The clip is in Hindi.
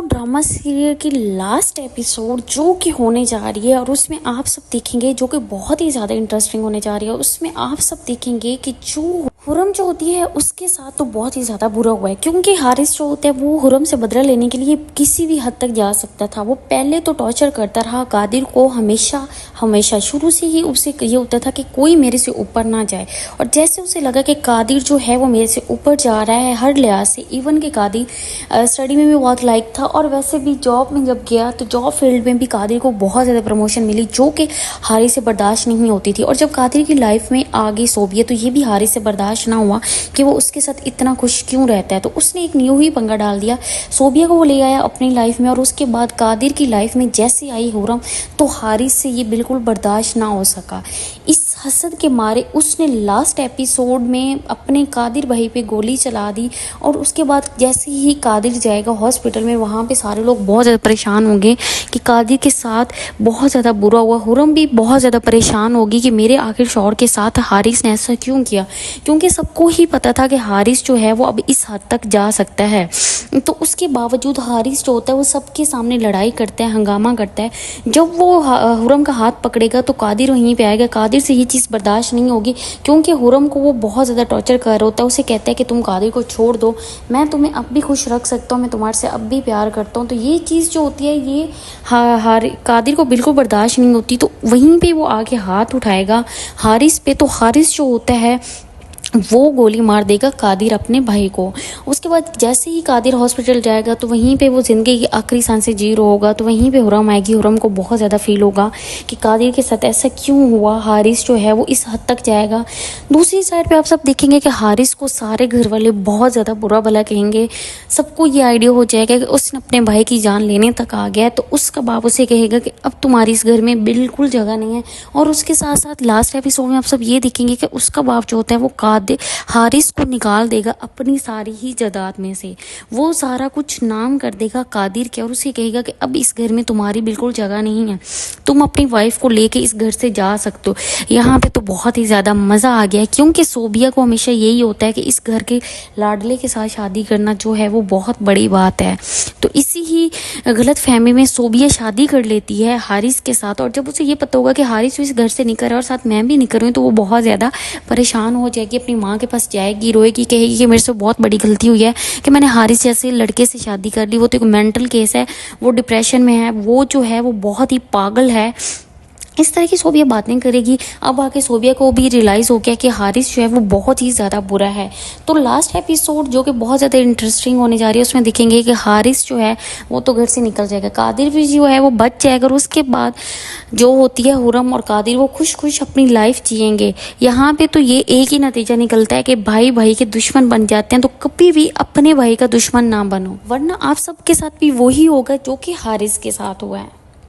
ड्रामा सीरियल की लास्ट एपिसोड जो कि होने जा रही है और उसमें आप सब देखेंगे जो कि बहुत ही ज़्यादा इंटरेस्टिंग होने जा रही है। उसमें आप सब देखेंगे कि जो हुरम जो होती है उसके साथ तो बहुत ही ज़्यादा बुरा हुआ है, क्योंकि हारिस जो होता है वो हुरम से बदला लेने के लिए किसी भी हद तक जा सकता था। वो पहले तो टॉर्चर करता रहा कादिर को, हमेशा हमेशा शुरू से ही उसे ये होता था कि कोई मेरे से ऊपर ना जाए। और जैसे उसे लगा कि कादिर जो है वो मेरे से ऊपर जा रहा है हर लिहाज से, इवन के कादिर स्टडी में भी बहुत लाइक था और वैसे भी जॉब में जब गया तो जॉब फील्ड में भी कादिर को बहुत ज़्यादा प्रमोशन मिली जो कि हारिस से बर्दाश्त नहीं होती थी। और जब कादिर की लाइफ में आ गई सोबिया तो ये भी हारिस से बर्दाश्त ना हुआ कि वो उसके साथ इतना खुश क्यों रहता है। तो उसने एक न्यू ही पंगा डाल दिया, सोबिया को वो ले आया अपनी लाइफ में। और उसके बाद कादिर की लाइफ में जैसे आई हुरम तो हारिस से ये बिल्कुल बर्दाश्त ना हो सका। इस हसद के मारे उसने लास्ट एपिसोड में अपने कादिर भाई पे गोली चला दी। और उसके बाद जैसे ही कादिर जाएगा हॉस्पिटल में वहाँ पे सारे लोग बहुत ज़्यादा परेशान होंगे कि कादिर के साथ बहुत ज़्यादा बुरा हुआ। हुरम भी बहुत ज़्यादा परेशान होगी कि मेरे आखिर शौहर के साथ हारिस ने ऐसा क्यों किया, क्योंकि सबको ही पता था कि हारिस जो है वो अब इस हद तक जा सकता है। तो उसके बावजूद हारिस जो होता है वो सबके सामने लड़ाई करता है, हंगामा करता है। जब वो हुरम का हाथ पकड़ेगा तो कादिर वहीं पे आएगा। कादिर से ये चीज़ बर्दाश्त नहीं होगी क्योंकि हुरम को वो बहुत ज़्यादा टॉर्चर कर रहा होता है। उसे कहता है कि तुम कादिर को छोड़ दो, मैं तुम्हें अब भी खुश रख सकता हूँ, मैं तुम्हारे से अब भी प्यार करता हूँ। तो ये चीज़ जो होती है ये कादिर को बिल्कुल बर्दाश्त नहीं होती। तो वहीं पे वो आके हाथ उठाएगा हारिस पे। तो हारिस जो होता है वो गोली मार देगा कादिर अपने भाई को। उसके बाद जैसे ही कादिर हॉस्पिटल जाएगा तो वहीं पे वो ज़िंदगी की आखिरी सांसें जी रहा होगा। तो वहीं पे हुरम आएगी। हुरम को बहुत ज़्यादा फील होगा कि कादिर के साथ ऐसा क्यों हुआ, हारिस जो है वो इस हद तक जाएगा। दूसरी साइड पे आप सब देखेंगे कि हारिस को सारे घर वाले बहुत ज़्यादा बुरा भला कहेंगे। सबको ये आइडिया हो जाएगा कि उसने अपने भाई की जान लेने तक आ गया है। तो उसका बाप उसे कहेगा कि अब तुम्हारी इस घर में बिल्कुल जगह नहीं है। और उसके साथ साथ लास्ट एपिसोड में आप सब ये देखेंगे कि उसका बाप जो होता है वो हारिस को निकाल देगा अपनी सारी ही जायदाद में से। वो सारा कुछ नाम कर देगा कादिर के और उसे कहेगा कि अब इस घर में तुम्हारी बिल्कुल जगह नहीं है, तुम अपनी वाइफ को लेके इस घर से जा सकते हो। यहाँ पे तो बहुत ही ज़्यादा मज़ा आ गया है क्योंकि सोबिया को हमेशा यही होता है कि इस घर के लाडले के साथ शादी करना जो है वो बहुत बड़ी बात है। तो इसी ही गलत फहमी में सोबिया शादी कर लेती है हारिस के साथ। और जब उसे ये पता होगा कि हारिस इस घर से निकल रहा है और साथ मैं भी निकल रही हूँ तो वो बहुत ज़्यादा परेशान हो जाएगी, अपनी माँ के पास जाएगी, रोएगी, कहेगी कि मेरे से बहुत बड़ी गलती हुई है कि मैंने हारिस जैसे लड़के से शादी कर ली। वो तो एक मेंटल केस है, वो डिप्रेशन में है, वो जो है वो बहुत ही पागल है। इस तरह की सोबिया बातें करेगी। अब आके सोबिया को भी रियलाइज़ हो गया कि हारिस जो है वो बहुत ही ज़्यादा बुरा है। तो लास्ट एपिसोड जो कि बहुत ज़्यादा इंटरेस्टिंग होने जा रही है उसमें देखेंगे कि हारिस जो है वो तो घर से निकल जाएगा, कादिर भी जो है वो बच जाएगा। और उसके बाद जो होती है हुरम और कादिर वो खुश खुश अपनी लाइफ जिएंगे। यहाँ पे तो ये एक ही नतीजा निकलता है कि भाई भाई के दुश्मन बन जाते हैं। तो कभी भी अपने भाई का दुश्मन ना बनो, वरना आप सबके साथ भी वही होगा जो कि हारिस के साथ हुआ है।